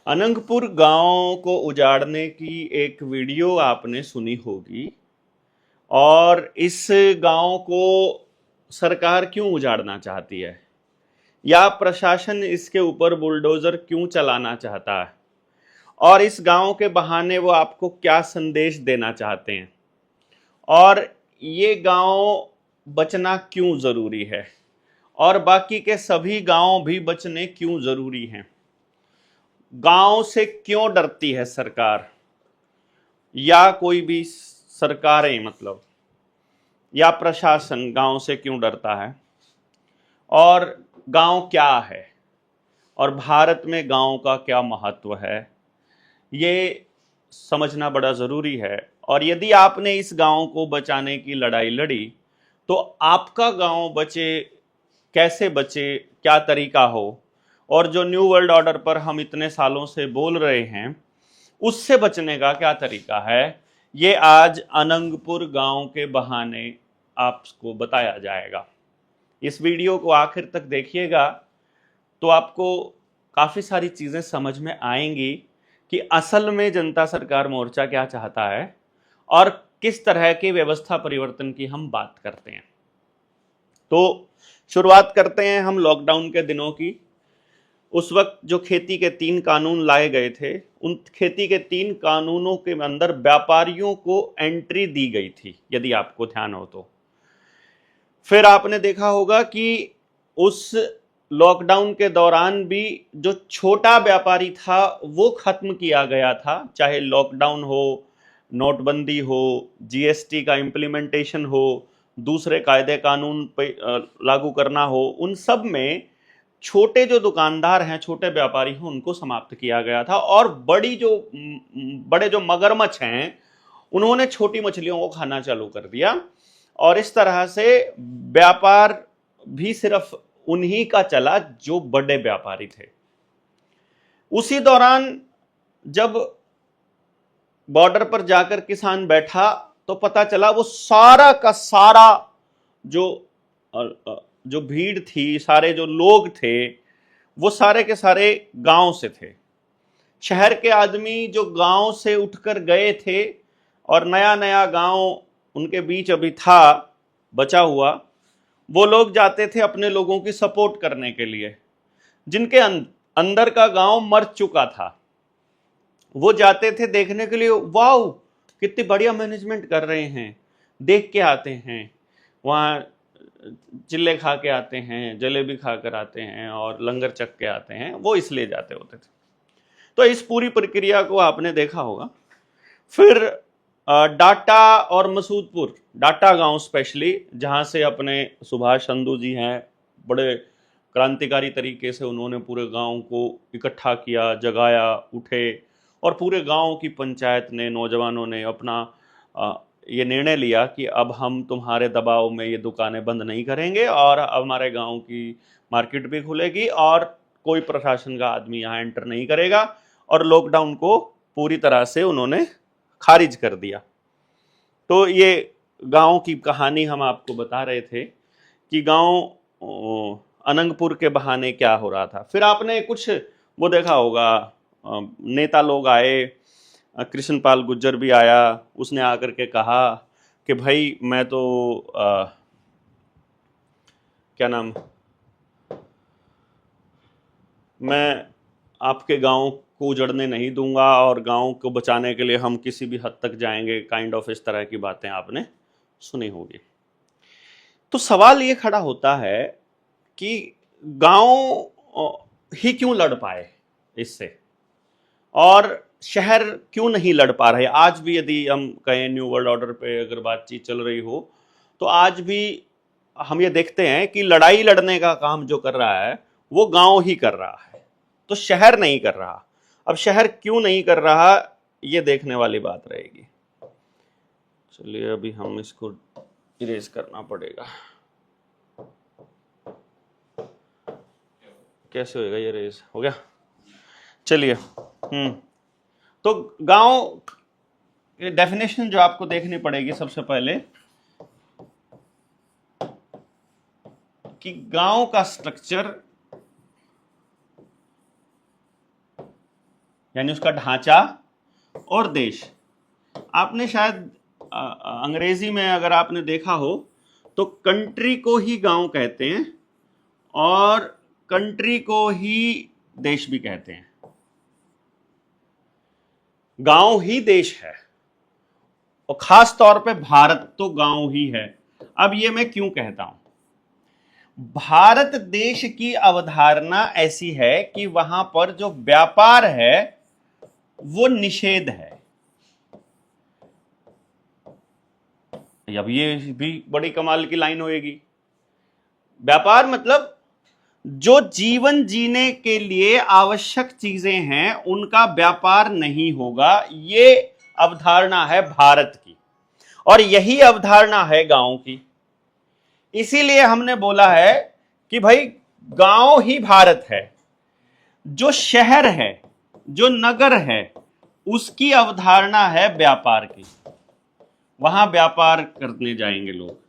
अनंगपुर गांव को उजाड़ने की एक वीडियो आपने सुनी होगी। और इस गांव को सरकार क्यों उजाड़ना चाहती है, या प्रशासन इसके ऊपर बुलडोजर क्यों चलाना चाहता है, और इस गांव के बहाने वो आपको क्या संदेश देना चाहते हैं, और ये गांव बचना क्यों जरूरी है, और बाकी के सभी गांव भी बचने क्यों जरूरी हैं। गांव से क्यों डरती है सरकार, या कोई भी सरकारें, मतलब या प्रशासन गांव से क्यों डरता है, और गांव क्या है, और भारत में गांव का क्या महत्व है, ये समझना बड़ा ज़रूरी है। और यदि आपने इस गांव को बचाने की लड़ाई लड़ी तो आपका गांव बचे, कैसे बचे, क्या तरीका हो, और जो न्यू वर्ल्ड ऑर्डर पर हम इतने सालों से बोल रहे हैं उससे बचने का क्या तरीका है, ये आज अनंगपुर गांव के बहाने आपको बताया जाएगा। इस वीडियो को आखिर तक देखिएगा तो आपको काफ़ी सारी चीज़ें समझ में आएंगी कि असल में जनता सरकार मोर्चा क्या चाहता है और किस तरह की व्यवस्था परिवर्तन की हम बात करते हैं। तो शुरुआत करते हैं हम लॉकडाउन के दिनों की। उस वक्त जो खेती के 3 कानून लाए गए थे, उन खेती के 3 कानूनों के अंदर व्यापारियों को एंट्री दी गई थी, यदि आपको ध्यान हो तो। फिर आपने देखा होगा कि उस लॉकडाउन के दौरान भी जो छोटा व्यापारी था वो खत्म किया गया था, चाहे लॉकडाउन हो, नोटबंदी हो, जीएसटी का इम्प्लीमेंटेशन हो, दूसरे कायदे कानून पे लागू करना हो, उन सब में छोटे जो दुकानदार हैं, छोटे व्यापारी हैं, उनको समाप्त किया गया था। और बड़े जो मगरमच्छ हैं उन्होंने छोटी मछलियों को खाना चालू कर दिया। और इस तरह से व्यापार भी सिर्फ उन्हीं का चला जो बड़े व्यापारी थे। उसी दौरान जब बॉर्डर पर जाकर किसान बैठा तो पता चला वो सारा का सारा जो जो भीड़ थी, सारे जो लोग थे, वो सारे के सारे गांव से थे। शहर के आदमी जो गांव से उठकर गए थे और नया नया गांव उनके बीच अभी था बचा हुआ, वो लोग जाते थे अपने लोगों की सपोर्ट करने के लिए। जिनके अंदर का गांव मर चुका था वो जाते थे देखने के लिए, वाह कितनी बढ़िया मैनेजमेंट कर रहे हैं, देख के आते हैं, वहाँ चिल्ले खा के आते हैं, जलेबी खा कर आते हैं और लंगर चख के आते हैं, वो इसलिए जाते होते थे। तो इस पूरी प्रक्रिया को आपने देखा होगा। फिर डाटा और मसूदपुर, डाटा गांव स्पेशली, जहां से अपने सुभाष चंदू जी हैं, बड़े क्रांतिकारी तरीके से उन्होंने पूरे गांव को इकट्ठा किया, जगाया, उठे, और पूरे गांव की पंचायत ने, नौजवानों ने अपना ये निर्णय लिया कि अब हम तुम्हारे दबाव में ये दुकानें बंद नहीं करेंगे और अब हमारे गांव की मार्केट भी खुलेगी और कोई प्रशासन का आदमी यहाँ एंटर नहीं करेगा। और लॉकडाउन को पूरी तरह से उन्होंने खारिज कर दिया। तो ये गांव की कहानी हम आपको बता रहे थे कि गांव अनंगपुर के बहाने क्या हो रहा था। फिर आपने कुछ वो देखा होगा, नेता लोग आए, कृष्णपाल गुर्जर भी आया, उसने आकर के कहा कि भाई मैं तो क्या नाम, मैं आपके गांव को उजड़ने नहीं दूंगा और गांव को बचाने के लिए हम किसी भी हद तक जाएंगे, काइंड ऑफ इस तरह की बातें आपने सुनी होगी। तो सवाल ये खड़ा होता है कि गांव ही क्यों लड़ पाए इससे, और शहर क्यों नहीं लड़ पा रहे। आज भी यदि हम कहें न्यू वर्ल्ड ऑर्डर पे अगर बातचीत चल रही हो तो आज भी हम ये देखते हैं कि लड़ाई लड़ने का काम जो कर रहा है वो गांव ही कर रहा है, तो शहर नहीं कर रहा। अब शहर क्यों नहीं कर रहा ये देखने वाली बात रहेगी। चलिए अभी हम इसको इरेज करना पड़ेगा। कैसे होएगा ये इरेज? हो गया। चलिए तो गांव डेफिनेशन जो आपको देखनी पड़ेगी सबसे पहले, कि गांव का स्ट्रक्चर यानी उसका ढांचा और देश। आपने शायद अंग्रेजी में अगर आपने देखा हो तो कंट्री को ही गांव कहते हैं और कंट्री को ही देश भी कहते हैं। गांव ही देश है और खास तौर पे भारत तो गांव ही है। अब ये मैं क्यों कहता हूं? भारत देश की अवधारणा ऐसी है कि वहां पर जो व्यापार है वो निषेध है। अब ये भी बड़ी कमाल की लाइन होएगी। व्यापार मतलब जो जीवन जीने के लिए आवश्यक चीजें हैं उनका व्यापार नहीं होगा, ये अवधारणा है भारत की और यही अवधारणा है गांव की। इसीलिए हमने बोला है कि भाई गांव ही भारत है। जो शहर है, जो नगर है, उसकी अवधारणा है व्यापार की। वहां व्यापार करने जाएंगे लोग।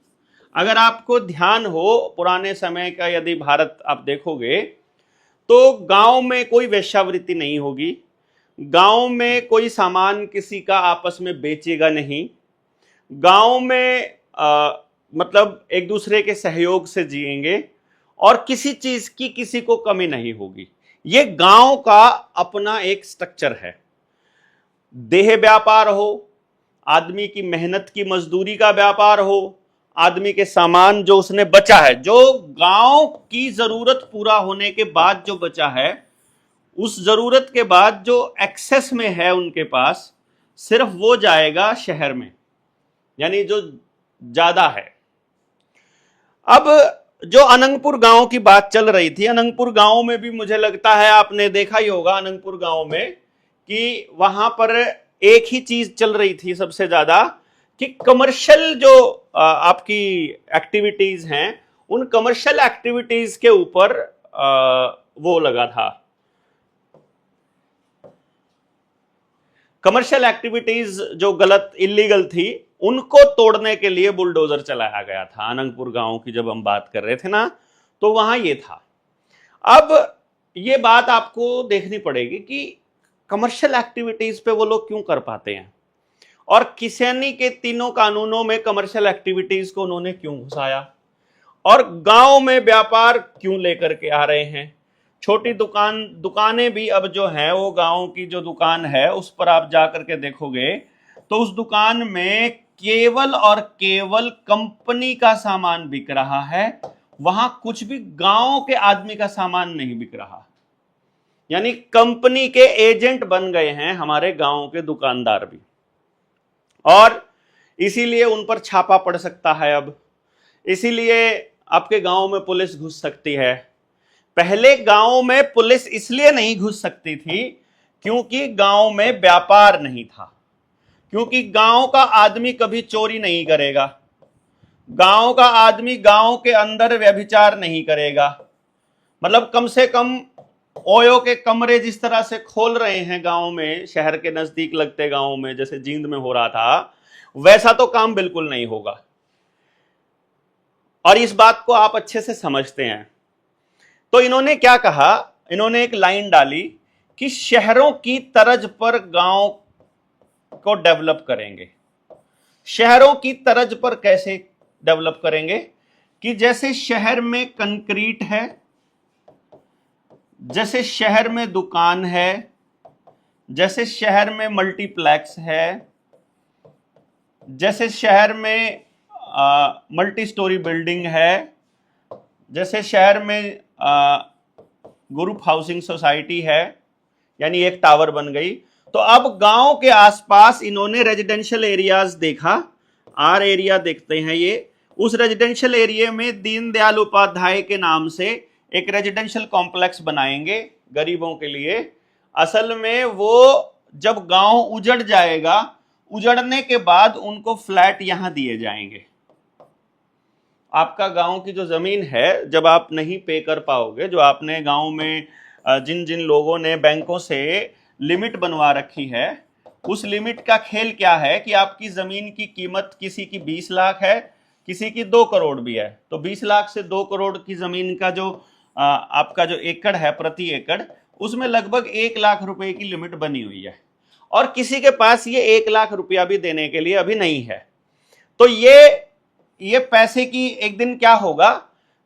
अगर आपको ध्यान हो पुराने समय का, यदि भारत आप देखोगे तो गांव में कोई वेश्यावृत्ति नहीं होगी, गांव में कोई सामान किसी का आपस में बेचेगा नहीं, गांव में मतलब एक दूसरे के सहयोग से जिएंगे और किसी चीज की किसी को कमी नहीं होगी। ये गांव का अपना एक स्ट्रक्चर है। देह व्यापार हो, आदमी की मेहनत की मजदूरी का व्यापार हो, आदमी के सामान जो उसने बचा है, जो गांव की जरूरत पूरा होने के बाद जो बचा है, उस जरूरत के बाद जो एक्सेस में है उनके पास, सिर्फ वो जाएगा शहर में, यानी जो ज्यादा है। अब जो अनंगपुर गांव की बात चल रही थी, अनंगपुर गांव में भी मुझे लगता है आपने देखा ही होगा अनंगपुर गांव में कि वहां पर एक ही चीज चल रही थी सबसे ज्यादा कि कमर्शियल जो आपकी एक्टिविटीज हैं, उन कमर्शियल एक्टिविटीज के ऊपर वो लगा था। कमर्शियल एक्टिविटीज जो गलत इलीगल थी उनको तोड़ने के लिए बुलडोजर चलाया गया था। अनंगपुर गांव की जब हम बात कर रहे थे ना, तो वहां ये था। अब ये बात आपको देखनी पड़ेगी कि कमर्शियल एक्टिविटीज पे वो लोग क्यों कर पाते हैं और किसानी के तीनों कानूनों में कमर्शियल एक्टिविटीज को उन्होंने क्यों घुसाया और गांव में व्यापार क्यों लेकर के आ रहे हैं। छोटी दुकानें भी अब जो है, वो गांव की जो दुकान है उस पर आप जाकर के देखोगे तो उस दुकान में केवल और केवल कंपनी का सामान बिक रहा है, वहां कुछ भी गांव के आदमी का सामान नहीं बिक रहा। यानी कंपनी के एजेंट बन गए हैं हमारे गांव के दुकानदार भी, और इसीलिए उन पर छापा पड़ सकता है। अब इसीलिए आपके गांव में पुलिस घुस सकती है। पहले गांव में पुलिस इसलिए नहीं घुस सकती थी क्योंकि गांव में व्यापार नहीं था, क्योंकि गांव का आदमी कभी चोरी नहीं करेगा, गांव का आदमी गांव के अंदर व्यभिचार नहीं करेगा। मतलब कम से कम ओयो के कमरे जिस तरह से खोल रहे हैं गांव में, शहर के नजदीक लगते गांव में, जैसे जींद में हो रहा था, वैसा तो काम बिल्कुल नहीं होगा। और इस बात को आप अच्छे से समझते हैं। तो इन्होंने क्या कहा, इन्होंने एक लाइन डाली कि शहरों की तर्ज पर गांव को डेवलप करेंगे। शहरों की तर्ज पर कैसे डेवलप करेंगे कि जैसे शहर में कंक्रीट है, जैसे शहर में दुकान है, जैसे शहर में मल्टीप्लेक्स है, जैसे शहर में मल्टी स्टोरी बिल्डिंग है, जैसे शहर में ग्रुप हाउसिंग सोसाइटी है, यानी एक टावर बन गई। तो अब गांव के आसपास इन्होंने रेजिडेंशियल एरियाज देखा, आर एरिया देखते हैं ये। उस रेजिडेंशियल एरिया में दीनदयाल उपाध्याय के नाम से एक रेजिडेंशियल कॉम्प्लेक्स बनाएंगे गरीबों के लिए। असल में वो जब गांव उजड़ जाएगा, उजड़ने के बाद उनको फ्लैट यहां दिए जाएंगे। आपका गांव की जो जमीन है, जब आप नहीं पे कर पाओगे, जो आपने गांव में जिन जिन लोगों ने बैंकों से लिमिट बनवा रखी है, उस लिमिट का खेल क्या है कि आपकी जमीन की कीमत किसी की 20 लाख है, किसी की 2 करोड़ भी है। तो 20 लाख से 2 करोड़ की जमीन का जो आपका जो एकड़ है, प्रति एकड़, उसमें लगभग 1 लाख रुपए की लिमिट बनी हुई है और किसी के पास ये 1 लाख रुपया भी देने के लिए अभी नहीं है। तो ये पैसे की एक दिन क्या होगा,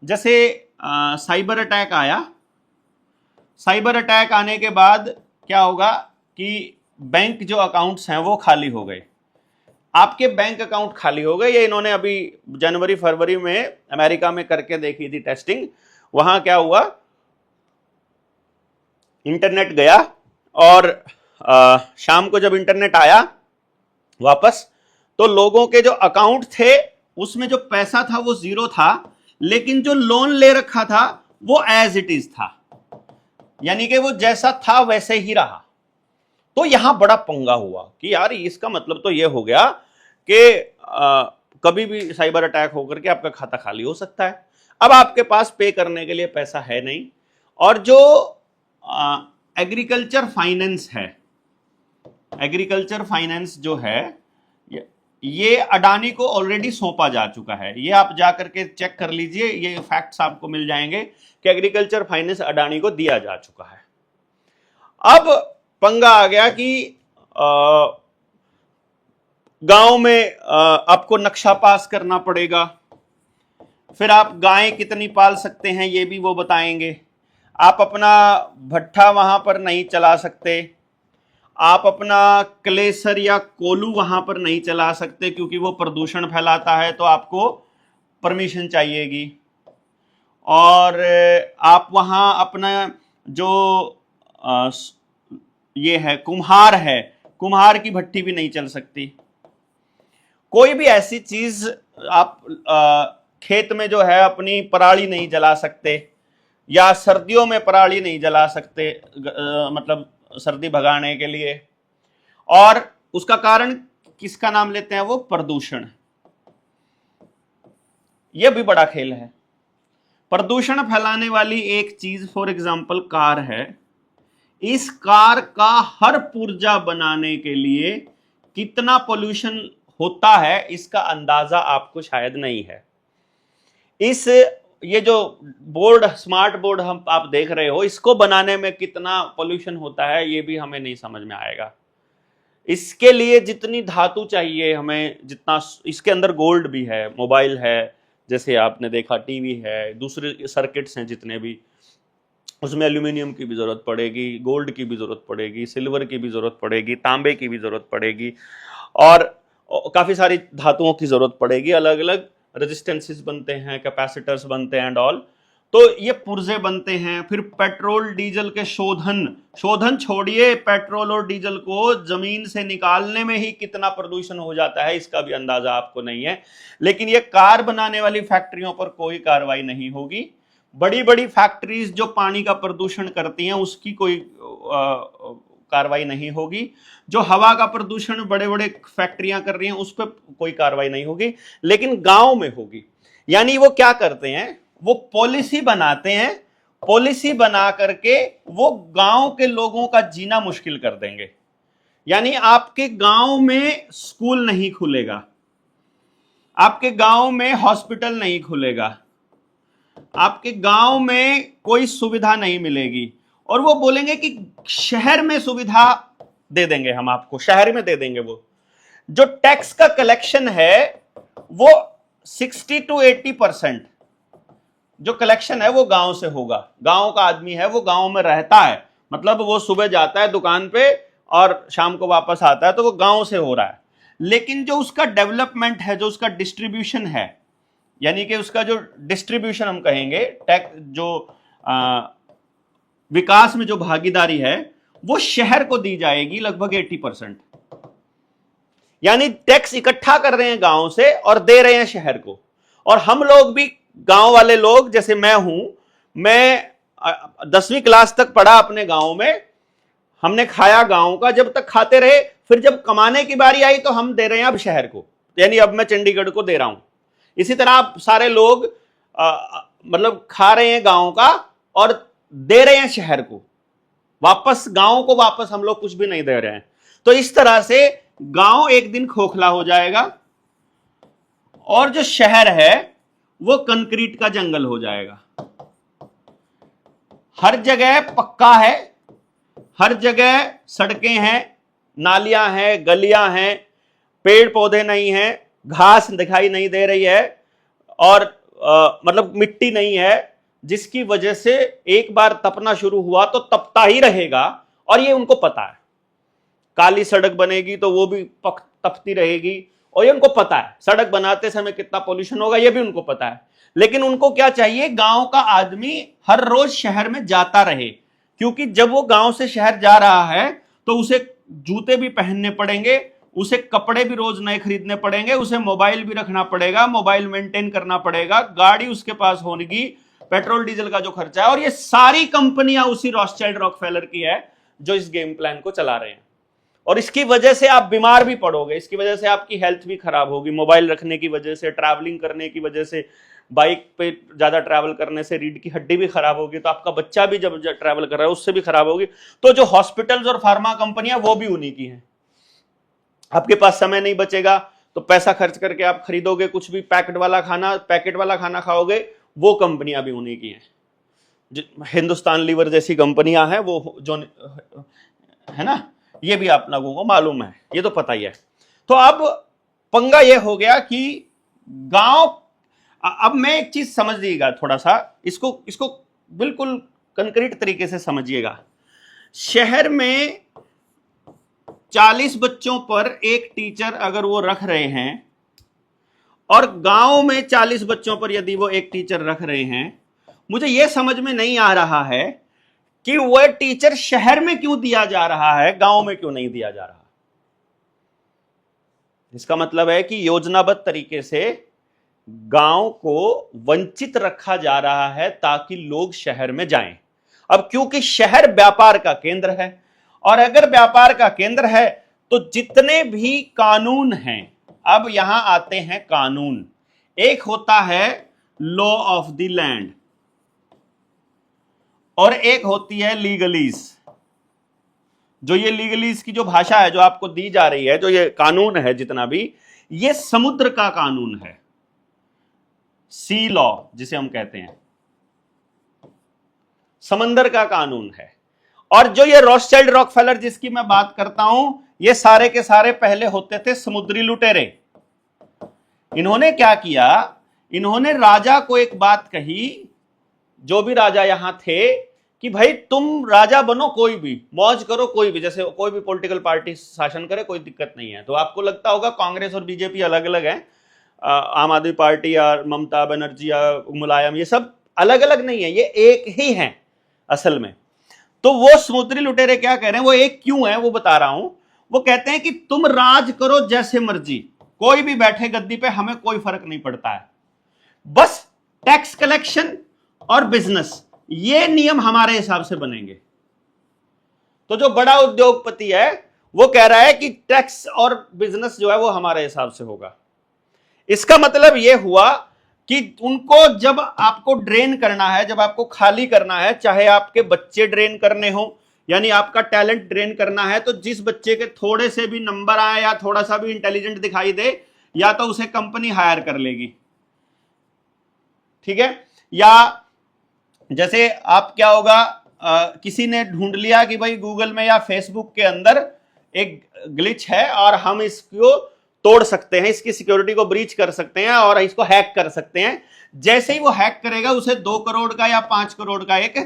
जैसे साइबर अटैक आया, साइबर अटैक आने के बाद क्या होगा कि बैंक जो अकाउंट्स हैं वो खाली हो गए, आपके बैंक अकाउंट खाली हो गए। ये इन्होंने अभी जनवरी फरवरी में अमेरिका में करके देखी थी टेस्टिंग। वहां क्या हुआ, इंटरनेट गया और शाम को जब इंटरनेट आया वापस, तो लोगों के जो अकाउंट थे उसमें जो पैसा था वो जीरो था, लेकिन जो लोन ले रखा था वो एज इट इज था, यानी कि वो जैसा था वैसे ही रहा। तो यहां बड़ा पंगा हुआ कि यार इसका मतलब तो ये हो गया कि कभी भी साइबर अटैक होकर के आपका खाता खाली हो सकता है। अब आपके पास पे करने के लिए पैसा है नहीं, और जो एग्रीकल्चर फाइनेंस है, एग्रीकल्चर फाइनेंस जो है ये अडानी को ऑलरेडी सौंपा जा चुका है। ये आप जाकर के चेक कर लीजिए, ये फैक्ट्स आपको मिल जाएंगे कि एग्रीकल्चर फाइनेंस अडानी को दिया जा चुका है। अब पंगा आ गया कि गांव में आपको नक्शा पास करना पड़ेगा, फिर आप गायें कितनी पाल सकते हैं ये भी वो बताएंगे, आप अपना भट्ठा वहां पर नहीं चला सकते, आप अपना क्लेसर या कोलू वहां पर नहीं चला सकते क्योंकि वो प्रदूषण फैलाता है, तो आपको परमिशन चाहिएगी। और आप वहां अपना जो ये है कुम्हार की भट्टी भी नहीं चल सकती। कोई भी ऐसी चीज आप खेत में जो है अपनी पराली नहीं जला सकते, या सर्दियों में पराली नहीं जला सकते, मतलब सर्दी भगाने के लिए। और उसका कारण किसका नाम लेते हैं, वो प्रदूषण। यह भी बड़ा खेल है। प्रदूषण फैलाने वाली एक चीज फॉर एग्जांपल कार है। इस कार का हर पुर्जा बनाने के लिए कितना पोल्यूशन होता है इसका अंदाजा आपको शायद नहीं है। ये जो बोर्ड, स्मार्ट बोर्ड हम आप देख रहे हो, इसको बनाने में कितना पोल्यूशन होता है ये भी हमें नहीं समझ में आएगा। इसके लिए जितनी धातु चाहिए हमें, जितना इसके अंदर गोल्ड भी है, मोबाइल है, जैसे आपने देखा टीवी है, दूसरे सर्किट्स हैं जितने भी, उसमें एल्यूमिनियम की भी जरूरत पड़ेगी, गोल्ड की भी जरूरत पड़ेगी, सिल्वर की भी जरूरत पड़ेगी, तांबे की भी जरूरत पड़ेगी, और काफी सारी धातुओं की जरूरत पड़ेगी। अलग अलग रेजिस्टेंसेस बनते हैं, कैपेसिटर्स बनते हैं एंड ऑल। तो ये पुर्जे बनते हैं। फिर पेट्रोल डीजल के शोधन छोड़िए, पेट्रोल और डीजल को जमीन से निकालने में ही कितना प्रदूषण हो जाता है इसका भी अंदाजा आपको नहीं है। लेकिन ये कार बनाने वाली फैक्ट्रियों पर कोई कार्रवाई नहीं होगी। बड़ी बड़ी फैक्ट्रीज जो पानी का प्रदूषण करती हैं उसकी कोई कार्रवाई नहीं होगी। जो हवा का प्रदूषण बड़े बड़े फैक्ट्रियां कर रही हैं उस पर कोई कार्रवाई नहीं होगी, लेकिन गांव में होगी। यानी वो क्या करते हैं, वो पॉलिसी बनाते हैं, पॉलिसी बना करके वो गांव के लोगों का जीना मुश्किल कर देंगे। यानी आपके गांव में स्कूल नहीं खुलेगा, आपके गांव में हॉस्पिटल नहीं खुलेगा, आपके गांव में कोई सुविधा नहीं मिलेगी, और वो बोलेंगे कि शहर में सुविधा दे देंगे, हम आपको शहर में दे देंगे। वो जो टैक्स का कलेक्शन है वो 60 to 80% जो कलेक्शन है वो गांव से होगा। गांव का आदमी है, वो गांव में रहता है, मतलब वो सुबह जाता है दुकान पे और शाम को वापस आता है, तो वो गांव से हो रहा है। लेकिन जो उसका डेवलपमेंट है, जो उसका डिस्ट्रीब्यूशन है, यानी कि उसका जो डिस्ट्रीब्यूशन हम कहेंगे, टैक्स जो विकास में जो भागीदारी है वो शहर को दी जाएगी लगभग 80%। यानी टैक्स इकट्ठा कर रहे हैं गांव से और दे रहे हैं शहर को। और हम लोग भी, गांव वाले लोग, जैसे मैं हूं, मैं 10वीं क्लास तक पढ़ा अपने गांव में, हमने खाया गांव का, जब तक खाते रहे। फिर जब कमाने की बारी आई तो हम दे रहे हैं अब शहर को, यानी अब मैं चंडीगढ़ को दे रहा हूं। इसी तरह आप सारे लोग मतलब खा रहे हैं गांव का और दे रहे हैं शहर को वापस। गांव को वापस हम लोग कुछ भी नहीं दे रहे हैं। तो इस तरह से गांव एक दिन खोखला हो जाएगा और जो शहर है वो कंक्रीट का जंगल हो जाएगा। हर जगह पक्का है, हर जगह सड़कें हैं, नालियां हैं, गलियां हैं, पेड़ पौधे नहीं हैं, घास दिखाई नहीं दे रही है, और मतलब मिट्टी नहीं है, जिसकी वजह से एक बार तपना शुरू हुआ तो तपता ही रहेगा। और ये उनको पता है, काली सड़क बनेगी तो वो भी तपती रहेगी, और ये उनको पता है सड़क बनाते समय कितना पोल्यूशन होगा, ये भी उनको पता है। लेकिन उनको क्या चाहिए, गांव का आदमी हर रोज शहर में जाता रहे, क्योंकि जब वो गांव से शहर जा रहा है तो उसे जूते भी पहनने पड़ेंगे, उसे कपड़े भी रोज नए खरीदने पड़ेंगे, उसे मोबाइल भी रखना पड़ेगा, मोबाइल मेंटेन करना पड़ेगा, गाड़ी उसके पास होगी, पेट्रोल डीजल का जो खर्चा है। और ये सारी कंपनियां उसी रॉथस्चाइल्ड रॉकफेलर की है जो इस गेम प्लान को चला रहे हैं। और इसकी वजह से आप बीमार भी पड़ोगे, इसकी वजह से आपकी हेल्थ भी खराब होगी, मोबाइल रखने की वजह से, ट्रैवलिंग करने की वजह से, बाइक पे ज्यादा ट्रैवल करने से रीढ़ की हड्डी भी खराब होगी, तो आपका बच्चा भी जब ट्रैवल कर रहा है उससे भी खराब होगी। तो जो हॉस्पिटल्स और फार्मा कंपनियां वो भी उन्हीं की हैं। आपके पास समय नहीं बचेगा तो पैसा खर्च करके आप खरीदोगे कुछ भी पैकेट वाला खाना खाओगे, वो कंपनियां भी उन्हीं की हैं। हिंदुस्तान लीवर जैसी कंपनियां हैं वो, जो है ना, ये भी आप लोगों को मालूम है, ये तो पता ही है। तो अब पंगा ये हो गया कि गांव, अब मैं एक चीज समझ लीजिएगा थोड़ा सा, इसको बिल्कुल कंक्रीट तरीके से समझिएगा। शहर में 40 बच्चों पर एक टीचर अगर वो रख रहे हैं, और गांव में 40 बच्चों पर यदि वो एक टीचर रख रहे हैं, मुझे यह समझ में नहीं आ रहा है कि वह टीचर शहर में क्यों दिया जा रहा है, गांव में क्यों नहीं दिया जा रहा। इसका मतलब है कि योजनाबद्ध तरीके से गांव को वंचित रखा जा रहा है ताकि लोग शहर में जाएं। अब क्योंकि शहर व्यापार का केंद्र है, और अगर व्यापार का केंद्र है तो जितने भी कानून हैं, अब यहां आते हैं कानून। एक होता है लॉ ऑफ द लैंड, और एक होती है लीगलीज। जो ये लीगलीज की जो भाषा है जो आपको दी जा रही है, जो ये कानून है जितना भी, ये समुद्र का कानून है, सी लॉ जिसे हम कहते हैं, समंदर का कानून है। और जो ये रॉथस्चाइल्ड रॉकफेलर जिसकी मैं बात करता हूं, ये सारे के सारे पहले होते थे समुद्री लुटेरे। इन्होंने क्या किया, इन्होंने राजा को एक बात कही, जो भी राजा यहां थे, कि भाई तुम राजा बनो, कोई भी मौज करो, कोई भी, जैसे कोई भी पॉलिटिकल पार्टी शासन करे, कोई दिक्कत नहीं है। तो आपको लगता होगा कांग्रेस और बीजेपी अलग अलग हैं, आम आदमी पार्टी या ममता बनर्जी या मुलायम, ये सब अलग अलग नहीं है, ये एक ही हैं असल में। तो वो समुद्री लुटेरे क्या कह रहे हैं, वो एक क्यों है वो बता रहा हूं। वो कहते हैं कि तुम राज करो जैसे मर्जी, कोई भी बैठे गद्दी पे, हमें कोई फर्क नहीं पड़ता है, बस टैक्स कलेक्शन और बिजनेस, ये नियम हमारे हिसाब से बनेंगे। तो जो बड़ा उद्योगपति है वो कह रहा है कि टैक्स और बिजनेस जो है वो हमारे हिसाब से होगा। इसका मतलब यह हुआ कि उनको जब आपको ड्रेन करना है, जब आपको खाली करना है, चाहे आपके बच्चे ड्रेन करने हो, यानी आपका टैलेंट ड्रेन करना है, तो जिस बच्चे के थोड़े से भी नंबर आए या थोड़ा सा भी इंटेलिजेंट दिखाई दे, या तो उसे कंपनी हायर कर लेगी, ठीक है। या जैसे आप क्या होगा, किसी ने ढूंढ लिया कि भाई गूगल में या फेसबुक के अंदर एक ग्लिच है और हम इसको तोड़ सकते हैं, इसकी सिक्योरिटी को ब्रीच कर सकते हैं और इसको हैक कर सकते हैं। जैसे ही वो हैक करेगा उसे 2 करोड़ का या 5 करोड़ का एक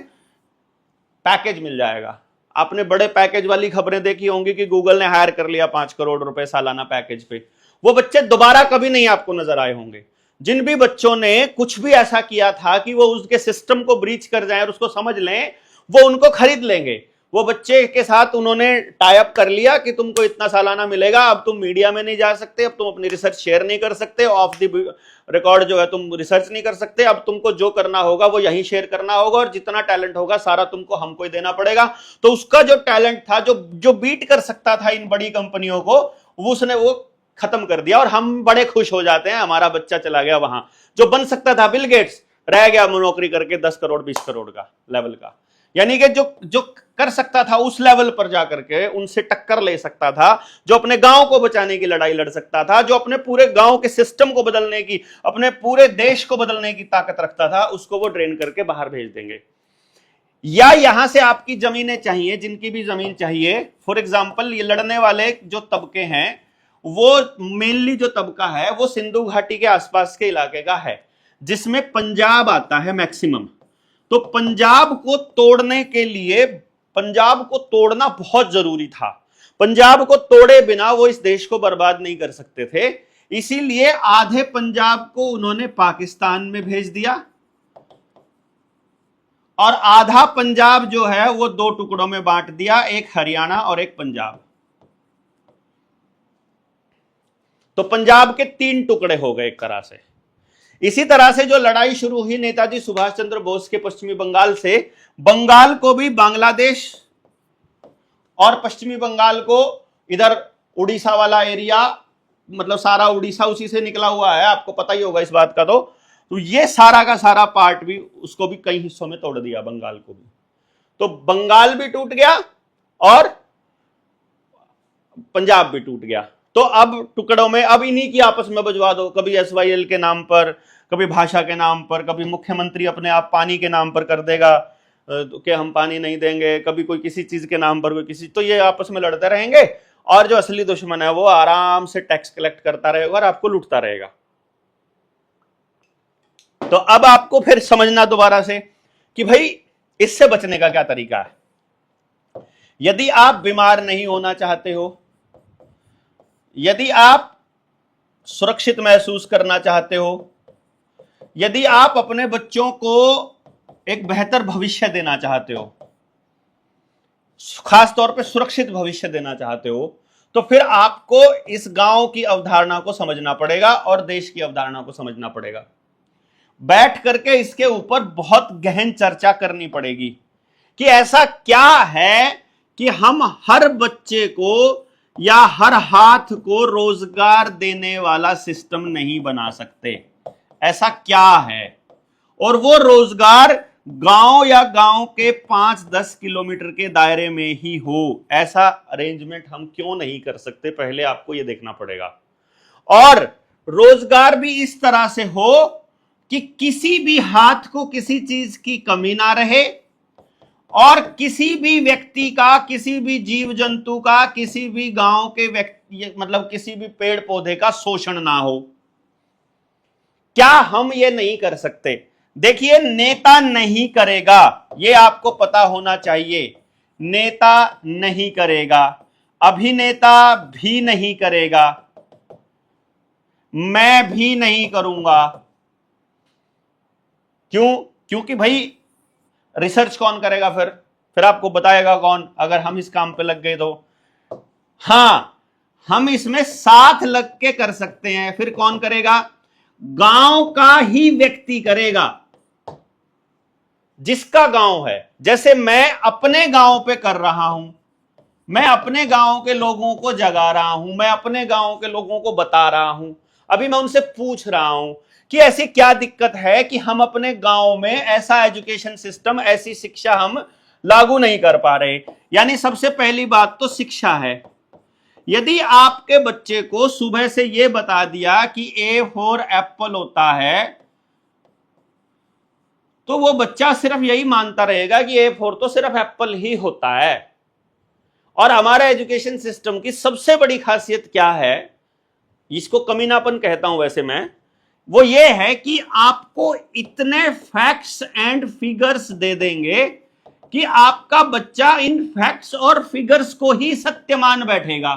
पैकेज मिल जाएगा। आपने बड़े पैकेज वाली खबरें देखी होंगी कि गूगल ने हायर कर लिया 5 करोड़ रुपए सालाना पैकेज पे। वो बच्चे दोबारा कभी नहीं आपको नजर आए होंगे। जिन भी बच्चों ने कुछ भी ऐसा किया था कि वो उसके सिस्टम को ब्रीच कर जाए और उसको समझ लें, वो उनको खरीद लेंगे। वो बच्चे के साथ उन्होंने टाई अप कर लिया कि तुमको इतना सालाना मिलेगा, अब तुम मीडिया में नहीं जा सकते, अब तुम अपनी रिसर्च शेयर नहीं कर सकते, ऑफ द रिकॉर्ड जो है तुम रिसर्च नहीं कर सकते, अब तुमको जो करना होगा वो यहीं शेयर करना होगा, और जितना टैलेंट होगा सारा तुमको हमको ही देना पड़ेगा। तो उसका जो टैलेंट था, जो बीट कर सकता था इन बड़ी कंपनियों को, उसने वो खत्म कर दिया, और हम बड़े खुश हो जाते हैं हमारा बच्चा चला गया वहां। जो बन सकता था बिल गेट्स, रह गया नौकरी करके 10 करोड़ 20 करोड़ का लेवल का। यानी कि जो कर सकता था उस लेवल पर जाकर के उनसे टक्कर ले सकता था, जो अपने गांव को बचाने की लड़ाई लड़ सकता था, जो अपने पूरे गांव के सिस्टम को बदलने की, अपने पूरे देश को बदलने की ताकत रखता था, उसको वो ड्रेन करके बाहर भेज देंगे। या यहां से आपकी जमीनें चाहिए, जिनकी भी जमीन चाहिए। फॉर एग्जाम्पल ये लड़ने वाले जो तबके हैं, वो मेनली जो तबका है वो सिंधु घाटी के आसपास के इलाके का है, जिसमें पंजाब आता है मैक्सिमम। तो पंजाब को तोड़ने के लिए, पंजाब को तोड़ना बहुत जरूरी था। पंजाब को तोड़े बिना वो इस देश को बर्बाद नहीं कर सकते थे, इसीलिए आधे पंजाब को उन्होंने पाकिस्तान में भेज दिया और आधा पंजाब जो है वो दो टुकड़ों में बांट दिया, एक हरियाणा और एक पंजाब। तो पंजाब के 3 टुकड़े हो गए एक तरह से। इसी तरह से जो लड़ाई शुरू हुई नेताजी सुभाष चंद्र बोस के पश्चिमी बंगाल से, बंगाल को भी बांग्लादेश और पश्चिमी बंगाल को इधर उड़ीसा वाला एरिया, मतलब सारा उड़ीसा उसी से निकला हुआ है, आपको पता ही होगा इस बात का। तो ये सारा का सारा पार्ट भी, उसको भी कई हिस्सों में तोड़ दिया, बंगाल को भी। तो बंगाल भी टूट गया और पंजाब भी टूट गया। तो अब टुकड़ों में, अब इन्हीं की आपस में बजवा दो, कभी SYL के नाम पर, कभी भाषा के नाम पर, कभी मुख्यमंत्री अपने आप पानी के नाम पर कर देगा कि हम पानी नहीं देंगे, कभी कोई किसी चीज के नाम पर, कोई किसी, तो ये आपस में लड़ते रहेंगे और जो असली दुश्मन है वो आराम से टैक्स कलेक्ट करता रहेगा और आपको लूटता रहेगा। तो अब आपको फिर समझना दोबारा से कि भाई इससे बचने का क्या तरीका है। यदि आप बीमार नहीं होना चाहते हो, यदि आप सुरक्षित महसूस करना चाहते हो, यदि आप अपने बच्चों को एक बेहतर भविष्य देना चाहते हो, खास तौर पे सुरक्षित भविष्य देना चाहते हो, तो फिर आपको इस गांव की अवधारणा को समझना पड़ेगा और देश की अवधारणा को समझना पड़ेगा। बैठ करके इसके ऊपर बहुत गहन चर्चा करनी पड़ेगी कि ऐसा क्या है कि हम हर बच्चे को या हर हाथ को रोजगार देने वाला सिस्टम नहीं बना सकते। ऐसा क्या है, और वो रोजगार गांव या गांव के 5-10 किलोमीटर के दायरे में ही हो, ऐसा अरेंजमेंट हम क्यों नहीं कर सकते, पहले आपको यह देखना पड़ेगा। और रोजगार भी इस तरह से हो कि किसी भी हाथ को किसी चीज की कमी ना रहे और किसी भी व्यक्ति का, किसी भी जीव जंतु का, किसी भी गांव के व्यक्ति, मतलब किसी भी पेड़ पौधे का शोषण ना हो। क्या हम ये नहीं कर सकते? देखिए, नेता नहीं करेगा, ये आपको पता होना चाहिए। नेता नहीं करेगा, अभिनेता भी नहीं करेगा, मैं भी नहीं करूंगा। क्यों? क्योंकि भाई रिसर्च कौन करेगा? फिर आपको बताएगा कौन, अगर हम इस काम पे लग गए तो। हां, हम इसमें साथ लग के कर सकते हैं। फिर कौन करेगा? गांव का ही व्यक्ति करेगा, जिसका गांव है। जैसे मैं अपने गांव पे कर रहा हूं, मैं अपने गांव के लोगों को जगा रहा हूं, मैं अपने गांव के लोगों को बता रहा हूं। अभी मैं उनसे पूछ रहा हूं कि ऐसी क्या दिक्कत है कि हम अपने गांव में ऐसा एजुकेशन सिस्टम, ऐसी शिक्षा हम लागू नहीं कर पा रहे। यानी सबसे पहली बात तो शिक्षा है। यदि आपके बच्चे को सुबह से यह बता दिया कि A फॉर एप्पल होता है, तो वो बच्चा सिर्फ यही मानता रहेगा कि A फॉर तो सिर्फ एप्पल ही होता है। और हमारे एजुकेशन सिस्टम की सबसे बड़ी खासियत क्या है, इसको कमीनापन कहता हूं वैसे मैं, वो ये है कि आपको इतने फैक्ट्स एंड फिगर्स दे देंगे कि आपका बच्चा इन फैक्ट्स और फिगर्स को ही सत्य मान बैठेगा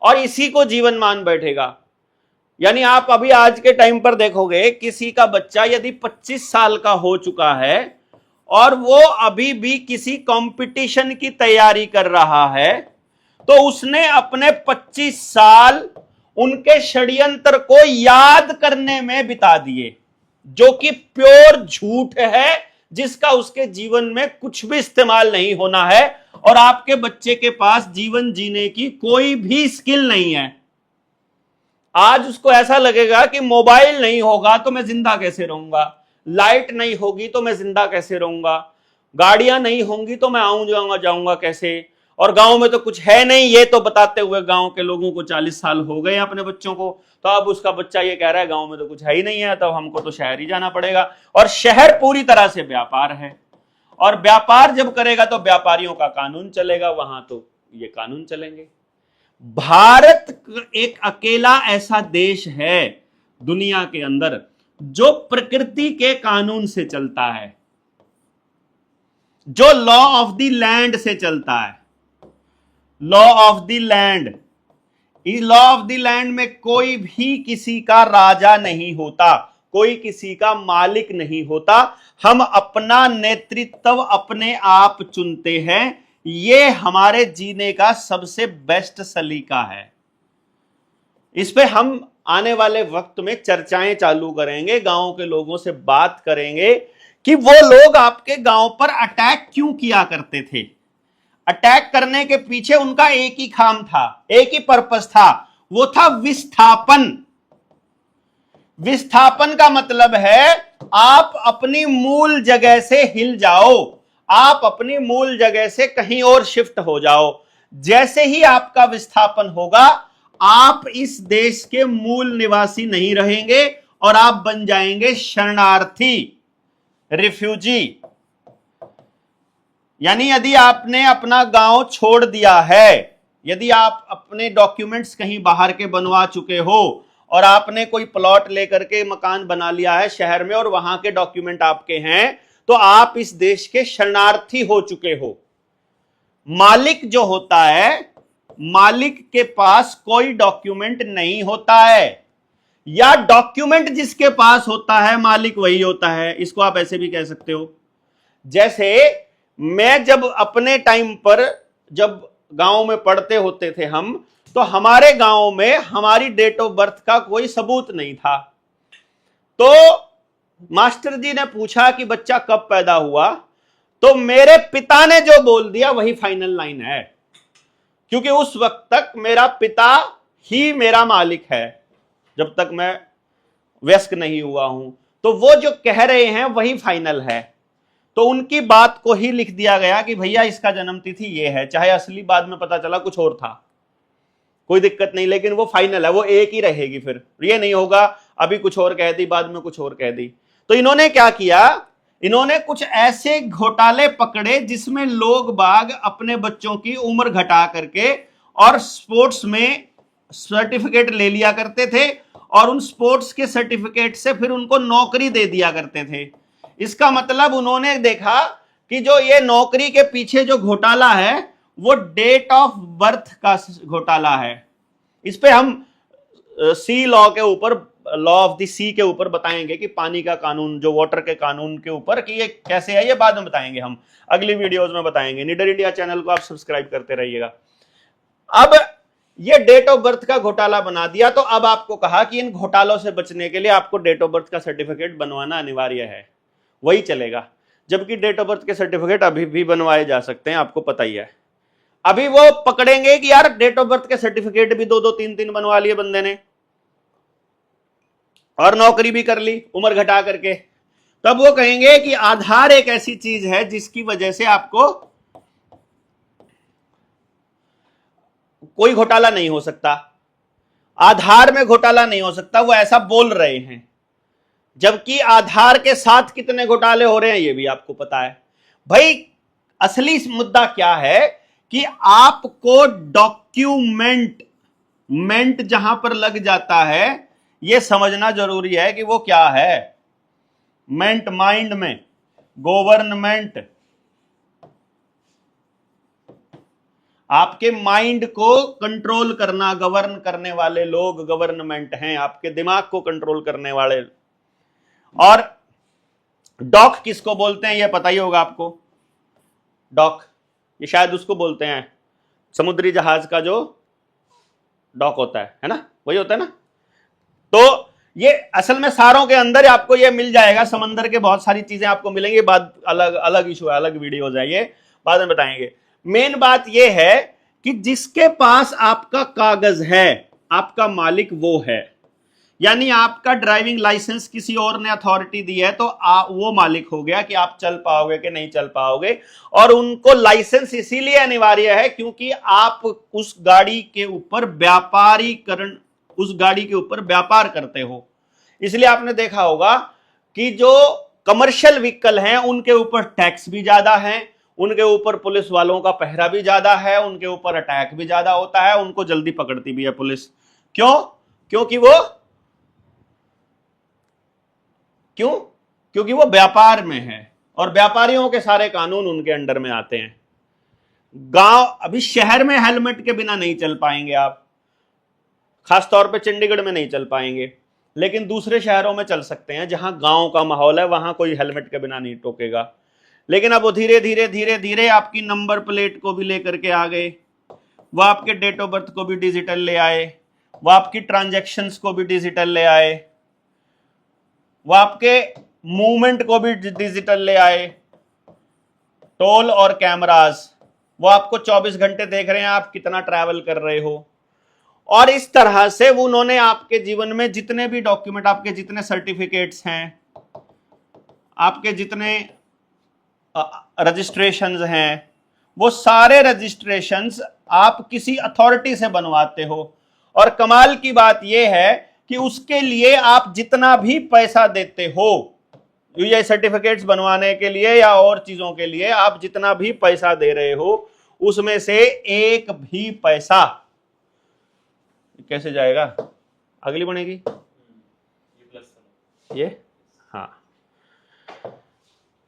और इसी को जीवन मान बैठेगा। यानी आप अभी आज के टाइम पर देखोगे, किसी का बच्चा यदि 25 साल का हो चुका है और वो अभी भी किसी कंपटीशन की तैयारी कर रहा है, तो उसने अपने 25 साल उनके षड्यंत्र को याद करने में बिता दिए, जो कि प्योर झूठ है, जिसका उसके जीवन में कुछ भी इस्तेमाल नहीं होना है। और आपके बच्चे के पास जीवन जीने की कोई भी स्किल नहीं है। आज उसको ऐसा लगेगा कि मोबाइल नहीं होगा तो मैं जिंदा कैसे रहूंगा, लाइट नहीं होगी तो मैं जिंदा कैसे रहूंगा, गाड़ियां नहीं होंगी तो मैं जाऊंगा कैसे, और गांव में तो कुछ है नहीं, ये तो बताते हुए गांव के लोगों को 40 साल हो गए अपने बच्चों को। तो अब उसका बच्चा ये कह रहा है गांव में तो कुछ है ही नहीं है, तो हमको तो शहर ही जाना पड़ेगा। और शहर पूरी तरह से व्यापार है। और व्यापार जब करेगा तो व्यापारियों का कानून चलेगा, वहां तो ये कानून चलेंगे। भारत एक अकेला ऐसा देश है दुनिया के अंदर जो प्रकृति के कानून से चलता है, जो लॉ ऑफ द लैंड से चलता है। लॉ ऑफ द लैंड, इस लॉ ऑफ द लैंड में कोई भी किसी का राजा नहीं होता, कोई किसी का मालिक नहीं होता। हम अपना नेतृत्व अपने आप चुनते हैं। ये हमारे जीने का सबसे बेस्ट सलीका है। इस पे हम आने वाले वक्त में चर्चाएं चालू करेंगे, गांव के लोगों से बात करेंगे कि वो लोग आपके गांव पर अटैक क्यों किया करते थे। अटैक करने के पीछे उनका एक ही काम था, एक ही पर्पस था, वो था विस्थापन। विस्थापन का मतलब है आप अपनी मूल जगह से हिल जाओ, आप अपनी मूल जगह से कहीं और शिफ्ट हो जाओ। जैसे ही आपका विस्थापन होगा, आप इस देश के मूल निवासी नहीं रहेंगे और आप बन जाएंगे शरणार्थी, रिफ्यूजी। यानी यदि आपने अपना गांव छोड़ दिया है, यदि आप अपने डॉक्यूमेंट्स कहीं बाहर के बनवा चुके हो और आपने कोई प्लॉट लेकर के मकान बना लिया है शहर में और वहां के डॉक्यूमेंट आपके हैं, तो आप इस देश के शरणार्थी हो चुके हो। मालिक जो होता है, मालिक के पास कोई डॉक्यूमेंट नहीं होता है, या डॉक्यूमेंट जिसके पास होता है मालिक वही होता है। इसको आप ऐसे भी कह सकते हो, जैसे मैं जब अपने टाइम पर जब गांव में पढ़ते होते थे हम, तो हमारे गांव में हमारी डेट ऑफ बर्थ का कोई सबूत नहीं था। तो मास्टर जी ने पूछा कि बच्चा कब पैदा हुआ, तो मेरे पिता ने जो बोल दिया वही फाइनल लाइन है, क्योंकि उस वक्त तक मेरा पिता ही मेरा मालिक है, जब तक मैं वयस्क नहीं हुआ हूं। तो वो जो कह रहे हैं वही फाइनल है। तो उनकी बात को ही लिख दिया गया कि भैया इसका जन्म तिथि ये है, चाहे असली बाद में पता चला कुछ और था, कोई दिक्कत नहीं, लेकिन वो फाइनल है, वो एक ही रहेगी। फिर ये नहीं होगा अभी कुछ और कह दी बाद में कुछ और कह दी। तो इन्होंने क्या किया, इन्होंने कुछ ऐसे घोटाले पकड़े जिसमें लोग बाग अपने बच्चों की उम्र घटा करके और स्पोर्ट्स में सर्टिफिकेट ले लिया करते थे, और उन स्पोर्ट्स के सर्टिफिकेट से फिर उनको नौकरी दे दिया करते थे। इसका मतलब उन्होंने देखा कि जो ये नौकरी के पीछे जो घोटाला है वो डेट ऑफ बर्थ का घोटाला है। इस पे हम सी लॉ के ऊपर, लॉ ऑफ द सी के ऊपर बताएंगे कि पानी का कानून, जो वाटर के कानून के ऊपर, कि ये कैसे है, ये बाद में बताएंगे, हम अगली वीडियोस में बताएंगे। निडर इंडिया चैनल को आप सब्सक्राइब करते रहिएगा। अब ये डेट ऑफ बर्थ का घोटाला बना दिया, तो अब आपको कहा कि इन घोटालों से बचने के लिए आपको डेट ऑफ बर्थ का सर्टिफिकेट बनवाना अनिवार्य है, वही चलेगा। जबकि डेट ऑफ बर्थ के सर्टिफिकेट अभी भी बनवाए जा सकते हैं, आपको पता ही है। अभी वो पकड़ेंगे कि यार डेट ऑफ बर्थ के सर्टिफिकेट भी 2-2 3-3 बनवा लिए बंदे ने, और नौकरी भी कर ली उम्र घटा करके, तब वो कहेंगे कि आधार एक ऐसी चीज है जिसकी वजह से आपको कोई घोटाला नहीं हो सकता, आधार में घोटाला नहीं हो सकता, वो ऐसा बोल रहे हैं। जबकि आधार के साथ कितने घोटाले हो रहे हैं ये भी आपको पता है। भाई असली मुद्दा क्या है कि आपको डॉक्यूमेंट जहां पर लग जाता है यह समझना जरूरी है कि वो क्या है। मेंट माइंड में गवर्नमेंट, आपके माइंड को कंट्रोल करना, गवर्न करने वाले लोग गवर्नमेंट हैं, आपके दिमाग को कंट्रोल करने वाले। और डॉक किसको बोलते हैं ये पता ही होगा आपको। डॉक ये शायद उसको बोलते हैं, समुद्री जहाज का जो डॉक होता है ना, वही होता है ना। तो ये असल में सारों के अंदर आपको ये मिल जाएगा, समंदर के बहुत सारी चीजें आपको मिलेंगी। बात अलग अलग इशू है, अलग वीडियोज है, ये बाद में बताएंगे। मेन बात ये है कि जिसके पास आपका कागज है, आपका मालिक वो है। यानी आपका ड्राइविंग लाइसेंस किसी और ने अथॉरिटी दी है तो वो मालिक हो गया कि आप चल पाओगे कि नहीं चल पाओगे। और उनको लाइसेंस इसीलिए अनिवार्य है क्योंकि आप उस गाड़ी के ऊपर व्यापारीकरण, उस गाड़ी के ऊपर व्यापार करते हो। इसलिए आपने देखा होगा कि जो कमर्शियल व्हीकल हैं उनके ऊपर टैक्स भी ज्यादा है, उनके ऊपर पुलिस वालों का पहरा भी ज्यादा है, उनके ऊपर अटैक भी ज्यादा होता है, उनको जल्दी पकड़ती भी है पुलिस। क्यों? क्योंकि वो व्यापार में है और व्यापारियों के सारे कानून उनके अंडर में आते हैं। गांव, अभी शहर में हेलमेट के बिना नहीं चल पाएंगे आप, खासतौर पे चंडीगढ़ में नहीं चल पाएंगे, लेकिन दूसरे शहरों में चल सकते हैं जहां गांव का माहौल है, वहां कोई हेलमेट के बिना नहीं टोकेगा। लेकिन अब वो धीरे धीरे आपकी नंबर प्लेट को भी लेकर के आ गए, वो आपके डेट ऑफ बर्थ को भी डिजिटल ले आए, वो आपकी ट्रांजैक्शंस को भी डिजिटल ले आए, वो आपके मूवमेंट को भी डिजिटल ले आए। टोल और कैमरास, वो आपको 24 घंटे देख रहे हैं आप कितना ट्रैवल कर रहे हो। और इस तरह से उन्होंने आपके जीवन में जितने भी डॉक्यूमेंट, आपके जितने सर्टिफिकेट्स हैं, आपके जितने रजिस्ट्रेशंस हैं, वो सारे रजिस्ट्रेशंस आप किसी अथॉरिटी से बनवाते हो। और कमाल की बात यह है कि उसके लिए आप जितना भी पैसा देते हो, ये सर्टिफिकेट्स बनवाने के लिए या और चीजों के लिए आप जितना भी पैसा दे रहे हो, उसमें से एक भी पैसा कैसे जाएगा? अगली बनेगी ये, हाँ,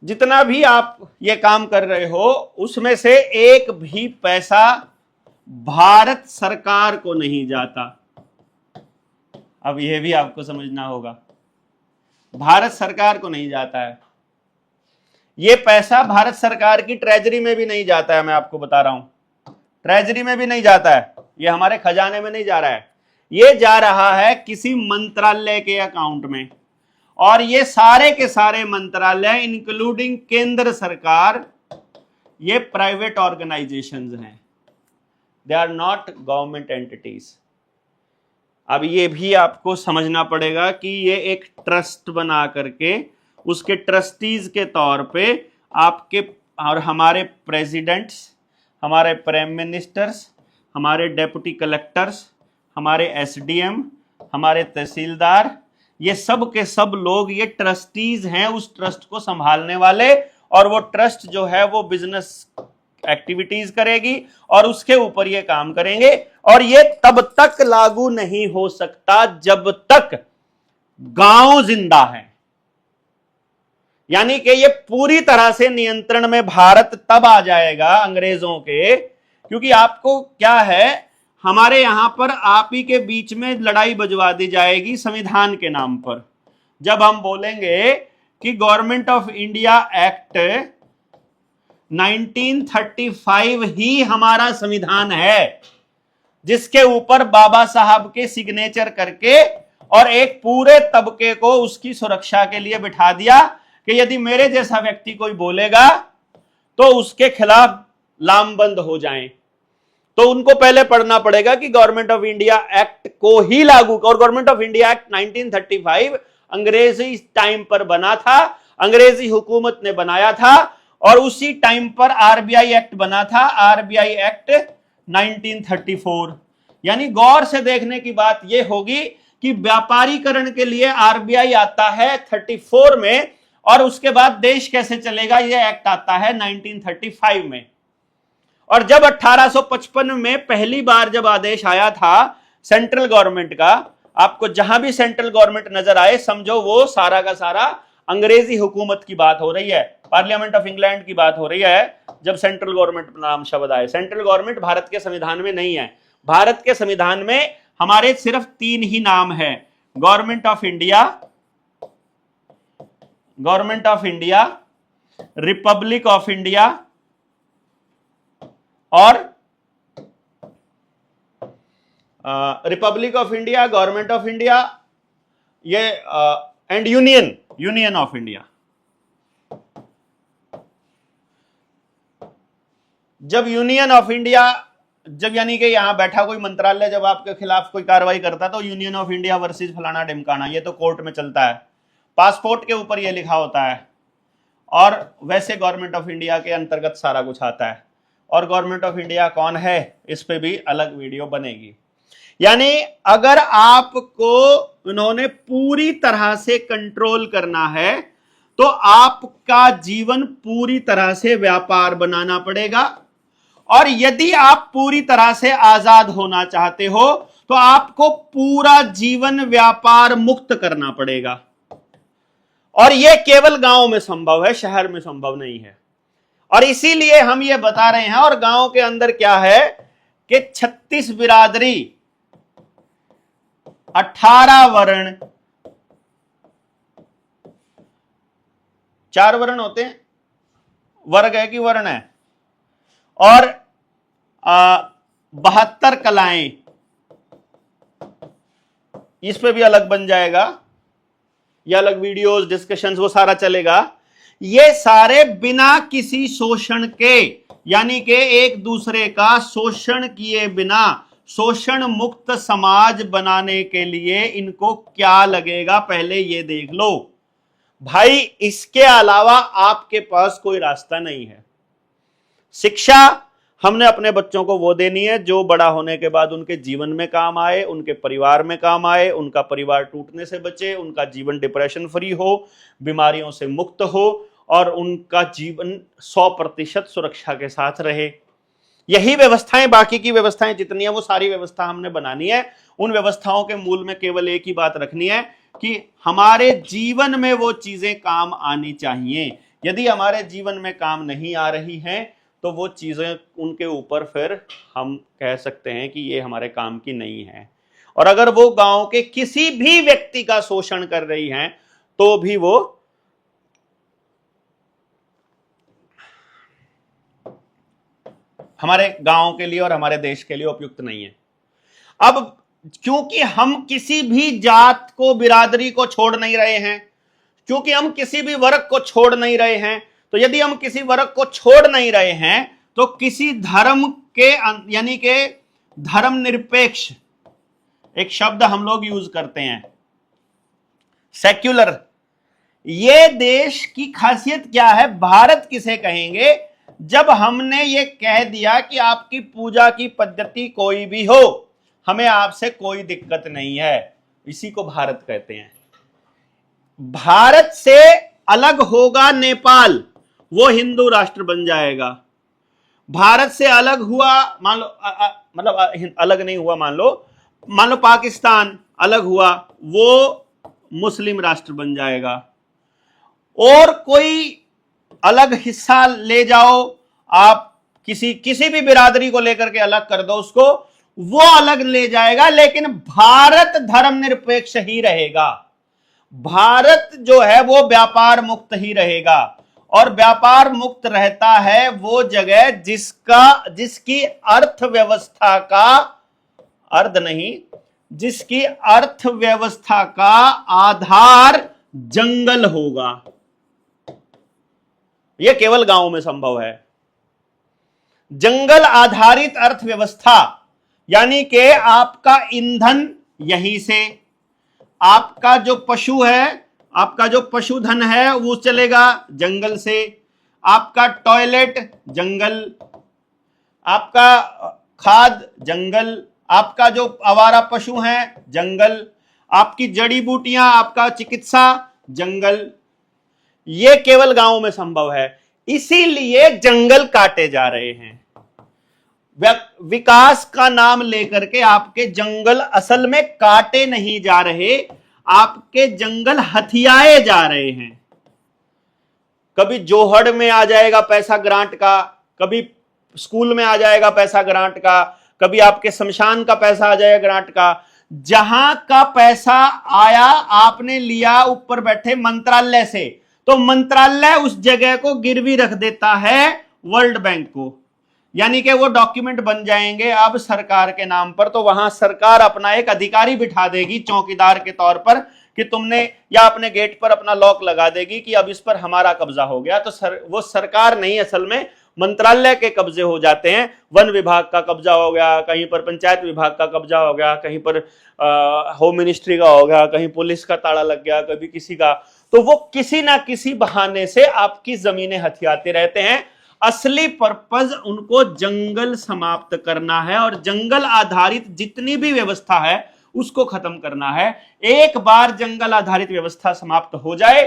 जितना भी आप ये काम कर रहे हो उसमें से एक भी पैसा भारत सरकार को नहीं जाता। अब यह भी आपको समझना होगा, भारत सरकार को नहीं जाता है। ये पैसा भारत सरकार की ट्रेजरी में भी नहीं जाता है, मैं आपको बता रहा हूं, ट्रेजरी में भी नहीं जाता है, ये हमारे खजाने में नहीं जा रहा है, ये जा रहा है किसी मंत्रालय के अकाउंट में। और ये सारे के सारे मंत्रालय इंक्लूडिंग केंद्र सरकार, ये प्राइवेट ऑर्गेनाइजेशंस हैं, they are not government entities. अब ये भी आपको समझना पड़ेगा कि ये एक ट्रस्ट बना करके उसके ट्रस्टीज के तौर पे आपके और हमारे प्रेसिडेंट्स, हमारे प्राइम मिनिस्टर्स, हमारे डेप्यूटी कलेक्टर्स, हमारे एसडीएम, हमारे तहसीलदार, ये सब के सब लोग ये ट्रस्टीज हैं उस ट्रस्ट को संभालने वाले। और वो ट्रस्ट जो है वो बिजनेस एक्टिविटीज करेगी और उसके ऊपर ये काम करेंगे। और ये तब तक लागू नहीं हो सकता जब तक गांव जिंदा है, यानी कि ये पूरी तरह से नियंत्रण में भारत तब आ जाएगा अंग्रेजों के, क्योंकि आपको क्या है, हमारे यहां पर आप ही के बीच में लड़ाई बजवा दी जाएगी संविधान के नाम पर। जब हम बोलेंगे कि गवर्नमेंट ऑफ इंडिया एक्ट 1935 ही हमारा संविधान है, जिसके ऊपर बाबा साहब के सिग्नेचर करके और एक पूरे तबके को उसकी सुरक्षा के लिए बिठा दिया कि यदि मेरे जैसा व्यक्ति कोई बोलेगा तो उसके खिलाफ लामबंद हो जाएं। तो उनको पहले पढ़ना पड़ेगा कि गवर्नमेंट ऑफ इंडिया एक्ट को ही लागू, और गवर्नमेंट ऑफ इंडिया एक्ट 1935 अंग्रेजी टाइम पर बना था, अंग्रेजी हुकूमत ने बनाया था। और उसी टाइम पर आरबीआई एक्ट बना था, आरबीआई एक्ट 1934। यानी गौर से देखने की बात यह होगी कि व्यापारीकरण के लिए आरबीआई आता है 34 में, और उसके बाद देश कैसे चलेगा यह एक्ट आता है 1935 में। और जब 1855 में पहली बार जब आदेश आया था सेंट्रल गवर्नमेंट का, आपको जहां भी सेंट्रल गवर्नमेंट नजर आए समझो वो सारा का सारा अंग्रेजी हुकूमत की बात हो रही है, पार्लियामेंट ऑफ इंग्लैंड की बात हो रही है। जब सेंट्रल गवर्नमेंट नाम शब्द आए, सेंट्रल गवर्नमेंट भारत के संविधान में नहीं है। भारत के संविधान में हमारे सिर्फ 3 ही नाम है, government of India, government of India, republic of India और republic of India, government of India, ये एंड यूनियन ऑफ इंडिया। जब यूनियन ऑफ इंडिया, जब यानी कि यहां बैठा कोई मंत्रालय जब आपके खिलाफ कोई कार्रवाई करता तो यूनियन ऑफ इंडिया वर्सेस फलाना ढिमकाना, ये तो कोर्ट में चलता है, पासपोर्ट के ऊपर ये लिखा होता है। और वैसे गवर्नमेंट ऑफ इंडिया के अंतर्गत सारा कुछ आता है। और गवर्नमेंट ऑफ इंडिया कौन है इस पे भी अलग वीडियो बनेगी। यानी अगर आपको उन्होंने पूरी तरह से कंट्रोल करना है तो आपका जीवन पूरी तरह से व्यापार बनाना पड़ेगा। और यदि आप पूरी तरह से आजाद होना चाहते हो तो आपको पूरा जीवन व्यापार मुक्त करना पड़ेगा। और यह केवल गांव में संभव है, शहर में संभव नहीं है। और इसीलिए हम ये बता रहे हैं। और गांव के अंदर क्या है कि 36 बिरादरी, 18 वर्ण, 4 वर्ण होते हैं, वर्ग है कि वर्ण है, और 72 कलाएं, इस पे भी अलग बन जाएगा, ये अलग वीडियोस, डिस्कशंस, वो सारा चलेगा। ये सारे बिना किसी शोषण के, यानी कि एक दूसरे का शोषण किए बिना शोषण मुक्त समाज बनाने के लिए इनको क्या लगेगा पहले ये देख लो भाई। इसके अलावा आपके पास कोई रास्ता नहीं है। शिक्षा हमने अपने बच्चों को वो देनी है जो बड़ा होने के बाद उनके जीवन में काम आए, उनके परिवार में काम आए, उनका परिवार टूटने से बचे, उनका जीवन डिप्रेशन फ्री हो, बीमारियों से मुक्त हो और उनका जीवन 100% सुरक्षा के साथ रहे। यही व्यवस्थाएं, बाकी की व्यवस्थाएं जितनी है वो सारी व्यवस्था हमने बनानी है। उन व्यवस्थाओं के मूल में केवल एक ही बात रखनी है कि हमारे जीवन में वो चीजें काम आनी चाहिए। यदि हमारे जीवन में काम नहीं आ रही हैं तो वो चीजें, उनके ऊपर फिर हम कह सकते हैं कि ये हमारे काम की नहीं है। और अगर वो गांव के किसी भी व्यक्ति का शोषण कर रही हैं तो भी वो हमारे गांव के लिए और हमारे देश के लिए उपयुक्त नहीं है। अब क्योंकि हम किसी भी जात को, बिरादरी को छोड़ नहीं रहे हैं, क्योंकि हम किसी भी वर्ग को छोड़ नहीं रहे हैं, तो यदि हम किसी वर्ग को छोड़ नहीं रहे हैं तो किसी धर्म के, यानी कि धर्मनिरपेक्ष, एक शब्द हम लोग यूज करते हैं सेक्युलर, ये देश की खासियत क्या है, भारत किसे कहेंगे, जब हमने ये कह दिया कि आपकी पूजा की पद्धति कोई भी हो, हमें आपसे कोई दिक्कत नहीं है, इसी को भारत कहते हैं। भारत से अलग होगा नेपाल, वो हिंदू राष्ट्र बन जाएगा। भारत से अलग हुआ, मान लो मतलब अलग नहीं हुआ, मान लो पाकिस्तान अलग हुआ, वो मुस्लिम राष्ट्र बन जाएगा। और कोई अलग हिस्सा ले जाओ आप, किसी भी बिरादरी को लेकर के अलग कर दो उसको, वो अलग ले जाएगा, लेकिन भारत धर्मनिरपेक्ष ही रहेगा। भारत जो है वो व्यापार मुक्त ही रहेगा। और व्यापार मुक्त रहता है वो जगह जिसकी अर्थव्यवस्था का, अर्थ नहीं, जिसकी अर्थव्यवस्था का आधार जंगल होगा। यह केवल गांव में संभव है। जंगल आधारित अर्थव्यवस्था, यानी कि आपका ईंधन यहीं से, आपका जो पशु है, आपका जो पशुधन है वो चलेगा जंगल से, आपका टॉयलेट जंगल, आपका खाद जंगल, आपका जो आवारा पशु हैं जंगल, आपकी जड़ी बूटियां, आपका चिकित्सा जंगल। ये केवल गांव में संभव है, इसीलिए जंगल काटे जा रहे हैं। विकास का नाम लेकर के आपके जंगल असल में काटे नहीं जा रहे, आपके जंगल हथियाए जा रहे हैं। कभी जोहड़ में आ जाएगा पैसा ग्रांट का, कभी स्कूल में आ जाएगा पैसा ग्रांट का, कभी आपके शमशान का पैसा आ जाएगा ग्रांट का। जहां का पैसा आया आपने लिया ऊपर बैठे मंत्रालय से, तो मंत्रालय उस जगह को गिरवी रख देता है वर्ल्ड बैंक को, यानी कि वो डॉक्यूमेंट बन जाएंगे अब सरकार के नाम पर। तो वहां सरकार अपना एक अधिकारी बिठा देगी चौकीदार के तौर पर कि तुमने, या अपने गेट पर अपना लॉक लगा देगी कि अब इस पर हमारा कब्जा हो गया। तो वो सरकार नहीं, असल में मंत्रालय के कब्जे हो जाते हैं। वन विभाग का कब्जा हो गया, कहीं पर पंचायत विभाग का कब्जा हो गया, कहीं पर होम मिनिस्ट्री का हो गया, कहीं पुलिस का ताला लग गया, कभी किसी का। तो वो किसी ना किसी बहाने से आपकी जमीनें हथियाते रहते हैं। असली पर्पज उनको जंगल समाप्त करना है और जंगल आधारित जितनी भी व्यवस्था है उसको खत्म करना है। एक बार जंगल आधारित व्यवस्था समाप्त हो जाए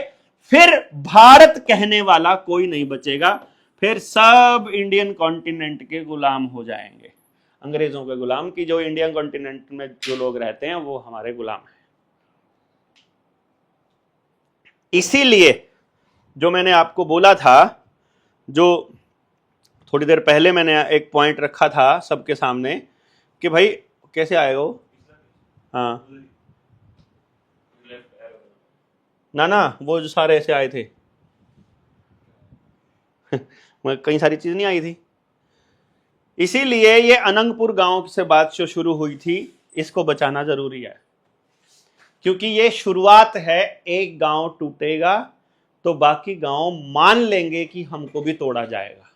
फिर भारत कहने वाला कोई नहीं बचेगा, फिर सब इंडियन कॉन्टिनेंट के गुलाम हो जाएंगे, अंग्रेजों के गुलाम, की जो इंडियन कॉन्टिनेंट में जो लोग रहते हैं वो हमारे गुलाम हैं। इसीलिए जो मैंने आपको बोला था, जो थोड़ी देर पहले मैंने एक पॉइंट रखा था सबके सामने कि भाई कैसे आएगा वो, हाँ ना वो जो सारे ऐसे आए थे कई सारी चीज नहीं आई थी। इसीलिए ये अनंगपुर गांव से बात जो शुरू हुई थी, इसको बचाना जरूरी है, क्योंकि ये शुरुआत है। एक गांव टूटेगा तो बाकी गांव मान लेंगे कि हमको भी तोड़ा जाएगा।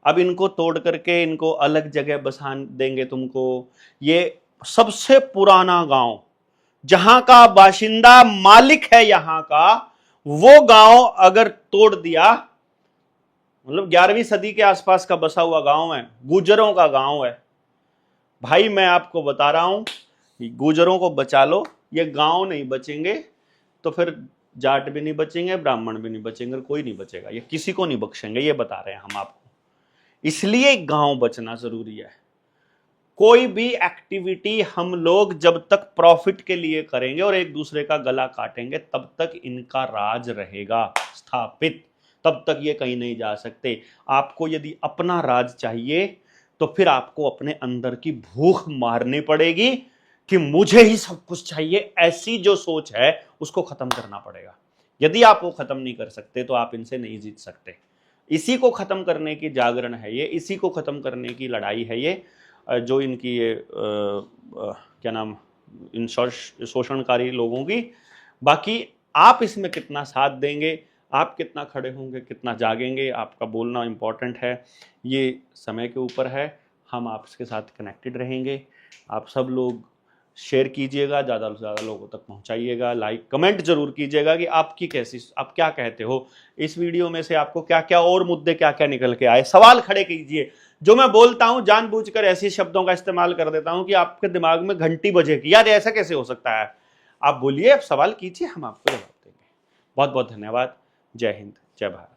अब इनको तोड़ करके इनको अलग जगह बसा देंगे तुमको। ये सबसे पुराना गांव, जहां का बाशिंदा मालिक है यहां का, वो गांव अगर तोड़ दिया, मतलब 11वीं सदी के आसपास का बसा हुआ गांव है, गुजरों का गांव है। भाई मैं आपको बता रहा हूं, गुजरों को बचा लो, ये गांव नहीं बचेंगे तो फिर जाट भी नहीं बचेंगे, ब्राह्मण भी नहीं बचेंगे, कोई नहीं बचेगा, ये किसी को नहीं बख्शेंगे, ये बता रहे हैं हम आपको। इसलिए गांव बचना जरूरी है। कोई भी एक्टिविटी हम लोग जब तक प्रॉफिट के लिए करेंगे और एक दूसरे का गला काटेंगे, तब तक इनका राज रहेगा स्थापित, तब तक ये कहीं नहीं जा सकते। आपको यदि अपना राज चाहिए तो फिर आपको अपने अंदर की भूख मारनी पड़ेगी कि मुझे ही सब कुछ चाहिए, ऐसी जो सोच है उसको खत्म करना पड़ेगा। यदि आप वो खत्म नहीं कर सकते तो आप इनसे नहीं जीत सकते। इसी को खत्म करने की जागरण है ये, इसी को खत्म करने की लड़ाई है ये, जो इनकी ये क्या नाम, इन शोषणकारी लोगों की। बाकी आप इसमें कितना साथ देंगे, आप कितना खड़े होंगे, कितना जागेंगे, आपका बोलना इंपॉर्टेंट है, ये समय के ऊपर है। हम आपके साथ कनेक्टेड रहेंगे। आप सब लोग शेयर कीजिएगा, ज़्यादा से ज़्यादा लोगों तक पहुंचाइएगा, लाइक कमेंट जरूर कीजिएगा कि आपकी कैसी, आप क्या कहते हो इस वीडियो में से, आपको क्या क्या और मुद्दे क्या क्या निकल के आए, सवाल खड़े कीजिए। जो मैं बोलता हूं जानबूझकर ऐसे शब्दों का इस्तेमाल कर देता हूं कि आपके दिमाग में घंटी बजेगी, यार ऐसा कैसे हो सकता है। आप बोलिए, आप सवाल कीजिए, हम आपको जवाब देंगे। बहुत बहुत धन्यवाद। जय हिंद, जय भारत।